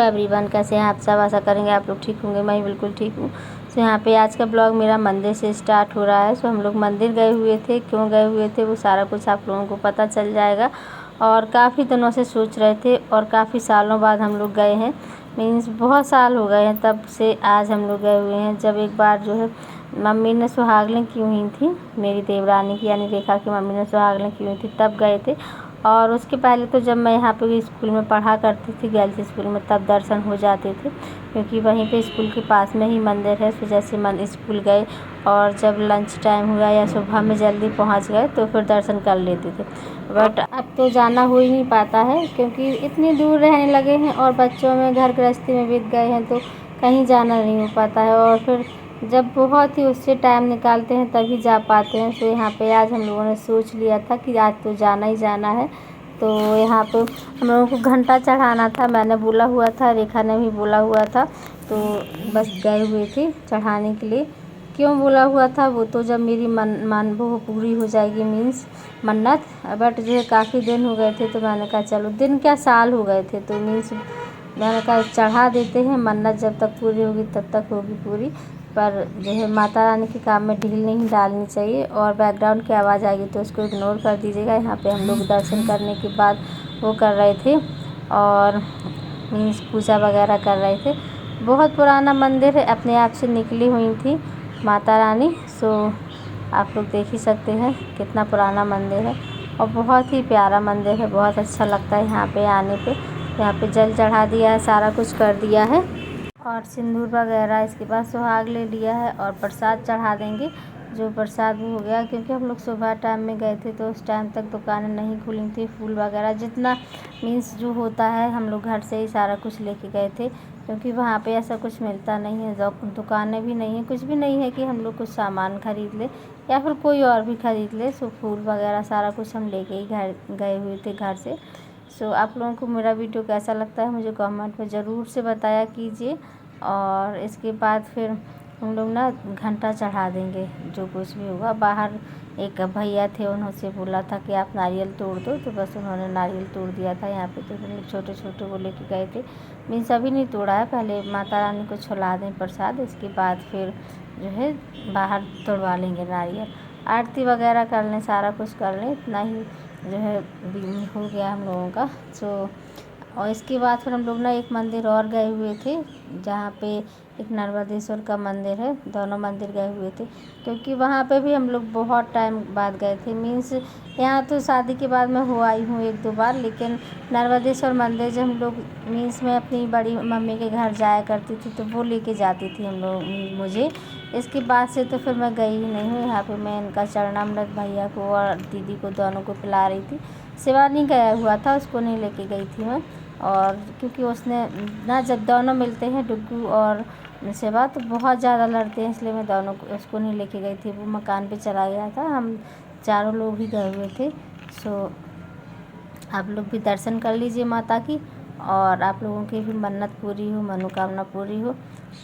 Everyone, कैसे हैं आप सब। आशा करेंगे आप लोग ठीक होंगे। मैं बिल्कुल ठीक हूँ। सो यहाँ पे आज का ब्लॉग मेरा मंदिर से स्टार्ट हो रहा है। सो हम लोग मंदिर गए हुए थे, क्यों गए हुए थे वो सारा कुछ आप लोगों को पता चल जाएगा। और काफ़ी दिनों से सोच रहे थे और काफ़ी सालों बाद हम लोग गए हैं। मीन्स बहुत साल हो गए हैं तब से आज हम लोग गए हुए हैं। जब एक बार जो है मम्मी ने सुहागलें की हुई थी, मेरी देवरानी की यानी रेखा की मम्मी ने सुहागलें की हुई थी, तब गए थे। और उसके पहले तो जब मैं यहाँ पे स्कूल में पढ़ा करती थी, गर्ल्स स्कूल में, तब दर्शन हो जाते थे, क्योंकि वहीं पे स्कूल के पास में ही मंदिर है। फिर जैसे मन स्कूल गए और जब लंच टाइम हुआ या सुबह में जल्दी पहुँच गए तो फिर दर्शन कर लेते थे। बट अब तो जाना हो ही नहीं पाता है, क्योंकि इतनी दूर रहने लगे हैं और बच्चों में घर गृहस्थी में बीत गए हैं, तो कहीं जाना नहीं हो पाता है। और फिर जब बहुत ही उससे टाइम निकालते हैं तभी जा पाते हैं। तो यहाँ पे आज हम लोगों ने सोच लिया था कि आज तो जाना ही जाना है। तो यहाँ पे हम लोगों को घंटा चढ़ाना था, मैंने बोला हुआ था, रेखा ने भी बोला हुआ था, तो बस गए हुए थे चढ़ाने के लिए। क्यों बोला हुआ था वो तो जब मेरी मन वो पूरी हो जाएगी, मीन्स मन्नत। बट जो है काफ़ी दिन हो गए थे, तो मैंने कहा चलो, दिन क्या साल हो गए थे, तो मीन्स मैंने कहा चढ़ा देते हैं, मन्नत जब तक पूरी होगी तब तक होगी पूरी। पर जो है माता रानी के काम में ढील नहीं डालनी चाहिए। और बैकग्राउंड की आवाज़ आएगी तो उसको इग्नोर कर दीजिएगा। यहाँ पे हम लोग दर्शन करने के बाद वो कर रहे थे और मीन्स पूजा वगैरह कर रहे थे। बहुत पुराना मंदिर है, अपने आप से निकली हुई थी माता रानी। सो आप लोग देख ही सकते हैं कितना पुराना मंदिर है और बहुत ही प्यारा मंदिर है। बहुत अच्छा लगता है यहाँ पे आने पे। यहाँ पे जल चढ़ा दिया है, सारा कुछ कर दिया है और सिंदूर वगैरह इसके बाद सुहाग ले लिया है और प्रसाद चढ़ा देंगे। जो प्रसाद वो हो गया, क्योंकि हम लोग सुबह टाइम में गए थे तो उस टाइम तक दुकानें नहीं खुली थी। फूल वगैरह जितना मीन्स जो होता है हम लोग घर से ही सारा कुछ लेके गए थे, क्योंकि वहाँ पे ऐसा कुछ मिलता नहीं है, दुकानें भी नहीं है, कुछ भी नहीं है कि हम लोग कुछ सामान ख़रीद ले या फिर कोई और भी ख़रीद ले। सो फूल वगैरह सारा कुछ हम लेके ही घर गए हुए थे घर से। सो आप लोगों को मेरा वीडियो कैसा लगता है मुझे कमेंट में ज़रूर से बताया कीजिए। और इसके बाद फिर हम लोग ना घंटा चढ़ा देंगे, जो कुछ भी होगा। बाहर एक भैया थे, उन्होंने बोला था कि आप नारियल तोड़ दो, तो बस उन्होंने नारियल तोड़ दिया था यहाँ पे। तो हम लोग छोटे छोटे वो लेके गए थे, मीन्स अभी नहीं तोड़ा है, पहले माता रानी को छुला दें प्रसाद, इसके बाद फिर जो है बाहर तोड़वा लेंगे नारियल। आरती वगैरह कर लें, सारा कुछ कर लें, इतना ही जो है हो गया हम लोगों का। सो और इसके बाद फिर हम लोग ना एक मंदिर और गए हुए थे, जहाँ पे एक नर्मदेश्वर का मंदिर है। दोनों मंदिर गए हुए थे, क्योंकि वहाँ पे भी हम लोग बहुत टाइम बाद गए थे। मीन्स यहाँ तो शादी के बाद मैं हो आई हूँ एक दो बार, लेकिन नर्मदेश्वर मंदिर जब हम लोग मीन्स मैं अपनी बड़ी मम्मी के घर जाया करती थी तो वो लेके जाती थी हम लोग मुझे। इसके बाद से तो फिर मैं गई ही नहीं हूँ। यहाँ पे मैं इनका चरणामृत भैया को और दीदी को दोनों को पिला रही थी। सेवा नहीं गया हुआ था, उसको नहीं लेके गई थी मैं। और क्योंकि उसने ना, जब दोनों मिलते हैं डुग्गू और सेवा तो बहुत ज़्यादा लड़ते हैं, इसलिए मैं दोनों को उसको नहीं लेके गई थी। वो मकान पे चला गया था, हम चारों लोग ही गए हुए थे। सो आप लोग भी दर्शन कर लीजिए माता की, और आप लोगों की भी मन्नत पूरी हो, मनोकामना पूरी हो।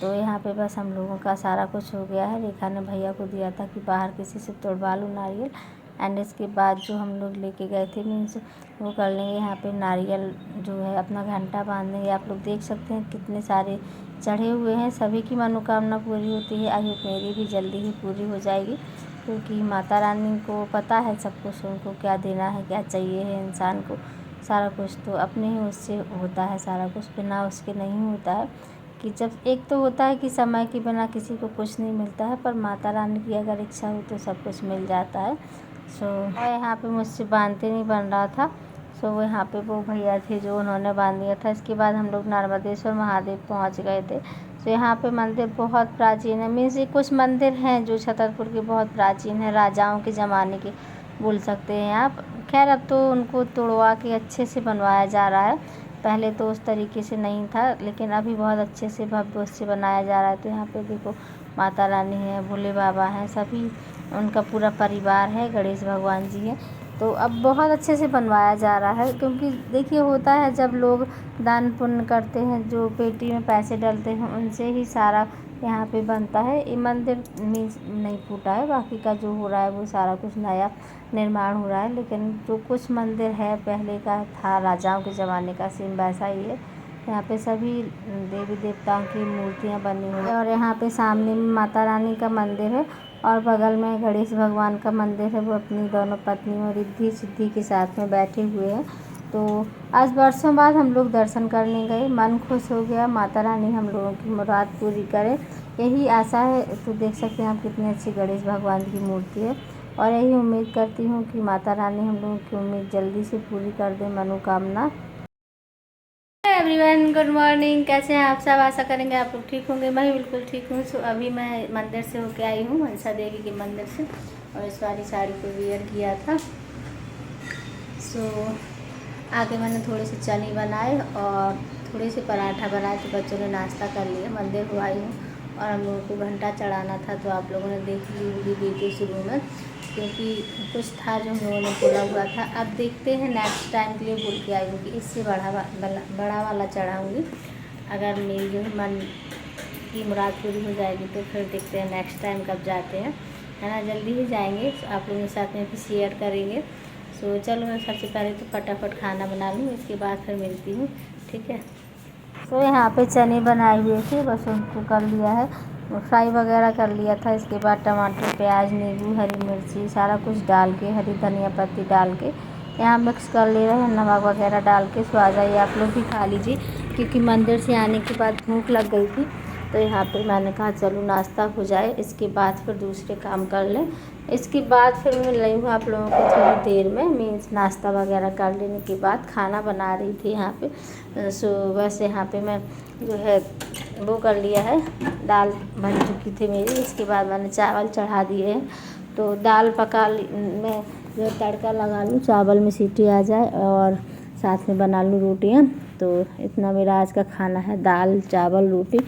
तो यहाँ पे बस हम लोगों का सारा कुछ हो गया है। रेखा ने भैया को दिया था कि बाहर किसी से तोड़वा लो नारियल। एंड इसके बाद जो हम लोग लेके गए थे मीन्स वो कर लेंगे। यहाँ पे नारियल जो है अपना घंटा बांधेंगे। आप लोग देख सकते हैं कितने सारे चढ़े हुए हैं, सभी की मनोकामना पूरी होती है। आई होप मेरी भी जल्दी ही पूरी हो जाएगी, क्योंकि माता रानी को पता है सब कुछ, उनको क्या देना है, क्या चाहिए है इंसान को, सारा कुछ तो अपने ही उससे होता है। सारा कुछ बिना उसके नहीं होता है। कि जब एक तो होता है कि समय के बिना किसी को कुछ नहीं मिलता है, पर माता रानी की अगर इच्छा हो तो सब कुछ मिल जाता है। सो यहाँ पे मुझसे बांधते नहीं बन रहा था, सो वो यहाँ पे वो भैया थे जो उन्होंने बांध दिया था। इसके बाद हम लोग नर्मदेश्वर महादेव पहुँच गए थे। तो यहाँ पे मंदिर बहुत प्राचीन है, मीन्स ये कुछ मंदिर हैं जो छतरपुर के बहुत प्राचीन है, राजाओं के ज़माने के बोल सकते हैं आप। खैर अब तो उनको तोड़वा के अच्छे से बनवाया जा रहा है, पहले तो उस तरीके से नहीं था, लेकिन अभी बहुत अच्छे से भव्य उससे बनाया जा रहा है। तो यहाँ पे देखो माता रानी है, भोले बाबा हैं, सभी उनका पूरा परिवार है, गणेश भगवान जी हैं। तो अब बहुत अच्छे से बनवाया जा रहा है, क्योंकि देखिए होता है जब लोग दान पुण्य करते हैं, जो पेटी में पैसे डलते हैं, उनसे ही सारा यहाँ पे बनता है। ये मंदिर मीन्स नहीं फूटा है, बाकी का जो हो रहा है वो सारा कुछ नया निर्माण हो रहा है। लेकिन जो कुछ मंदिर है पहले का था, राजाओं के ज़माने का, सेम वैसा ही है। यहाँ पे सभी देवी देवताओं की मूर्तियाँ बनी हुई है और यहाँ पे सामने में माता रानी का मंदिर है और बगल में गणेश भगवान का मंदिर है। वो अपनी दोनों पत्नियों रिद्धि सिद्धि के साथ में बैठे हुए हैं। तो आज वर्षों बाद हम लोग दर्शन करने गए, मन खुश हो गया। माता रानी हम लोगों की मुराद पूरी करे, यही आशा है। तो देख सकते हैं आप कितनी अच्छी गणेश भगवान की मूर्ति है और यही उम्मीद करती हूँ कि माता रानी हम लोगों की उम्मीद जल्दी से पूरी कर दे, मनोकामना। एवरीवन गुड मॉर्निंग, कैसे हैं आप सब? आशा करेंगे आप लोग ठीक होंगे। मैं बिल्कुल ठीक हूँ। सो अभी मैं मंदिर से होके आई हूँ, मनसा देवी के मंदिर से, और इस वाली साड़ी को वियर किया था। सो आगे मैंने थोड़े से चने बनाए और थोड़े से पराठा बनाए, तो बच्चों ने नाश्ता कर लिया। मंदिर को आई हूँ और हम लोगों को घंटा चढ़ाना था, तो आप लोगों ने देख ली होगी वीडियो शुरू में, क्योंकि कुछ था जो हम लोगों ने बोला हुआ था। अब देखते हैं, नेक्स्ट टाइम के लिए बोल के आई हूँ कि इससे बड़ा वाला चढ़ाऊँगी। अगर मेरी जो मन की मुराद पूरी हो जाएगी तो फिर देखते हैं नेक्स्ट टाइम कब जाते हैं, है ना। जल्दी ही जाएंगे, आप लोगों के साथ में भी शेयर करेंगे। सो चलो मैं सबसे पहले तो फटाफट खाना बना लूँ, इसके बाद फिर मिलती हूँ, ठीक है। तो यहाँ पे चने बनाए हुए थे, बस उनको कर लिया है, फ्राई वगैरह कर लिया था। इसके बाद टमाटर, प्याज, नींबू, हरी मिर्ची सारा कुछ डाल के, हरी धनिया पत्ती डाल के यहाँ मिक्स कर ले रहे हैं, नमक वगैरह डाल के। सो आ जाइए आप लोग भी खा लीजिए, क्योंकि मंदिर से आने के बाद भूख लग गई थी। तो यहाँ पे मैंने कहा चलो नाश्ता हो जाए, इसके बाद फिर दूसरे काम कर लें। इसके बाद फिर मैं लाई हूँ आप लोगों को थोड़ी देर में, मीन्स नाश्ता वगैरह कर लेने के बाद खाना बना रही थी यहाँ पे। सो बस यहाँ पे मैं जो है वो कर लिया है, दाल बन चुकी थी मेरी। इसके बाद मैंने चावल चढ़ा दिए हैं, तो दाल पका मैं जो तड़का लगा लूँ, चावल में सीटी आ जाए और साथ में बना लूँ रोटियाँ। तो इतना मेरा आज का खाना है, दाल चावल रोटी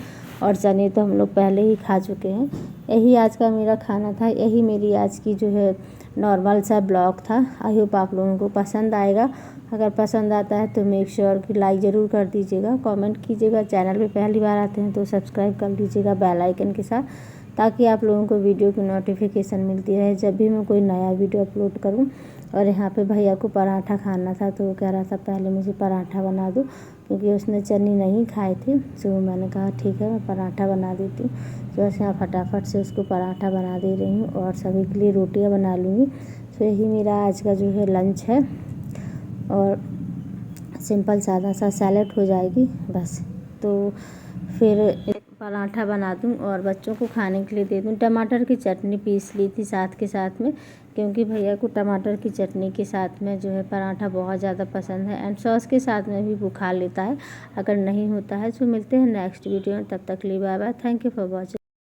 और चने तो हम लोग पहले ही खा चुके हैं। यही आज का मेरा खाना था, यही मेरी आज की जो है नॉर्मल सा ब्लॉग था। आई होप आप लोगों को पसंद आएगा। अगर पसंद आता है तो मेक श्योर कि लाइक ज़रूर कर दीजिएगा, कमेंट कीजिएगा। चैनल पे पहली बार आते हैं तो सब्सक्राइब कर लीजिएगा बेल आइकन के साथ, ताकि आप लोगों को वीडियो की नोटिफिकेशन मिलती रहे जब भी मैं कोई नया वीडियो अपलोड करूं। और यहाँ पे भैया को पराठा खाना था, तो वो कह रहा था पहले मुझे पराठा बना दो, क्योंकि उसने चने नहीं खाए थे। तो मैंने कहा ठीक है, मैं पराठा बना देती हूँ। तो बस यहाँ फटाफट से उसको पराठा बना दे रही हूँ और सभी के लिए रोटियाँ बना लूँगी। तो यही मेरा आज का जो है लंच है, और सिंपल सादा सा सैलेड हो जाएगी बस। तो फिर पराठा बना दूँ और बच्चों को खाने के लिए दे दूँ। टमाटर की चटनी पीस ली थी साथ के साथ में, क्योंकि भैया को टमाटर की चटनी के साथ में जो है पराठा बहुत ज़्यादा पसंद है, एंड सॉस के साथ में भी वो खा लेता है अगर नहीं होता है। तो मिलते हैं नेक्स्ट वीडियो में, तब तक के लिए bye bye. Thank you for watching.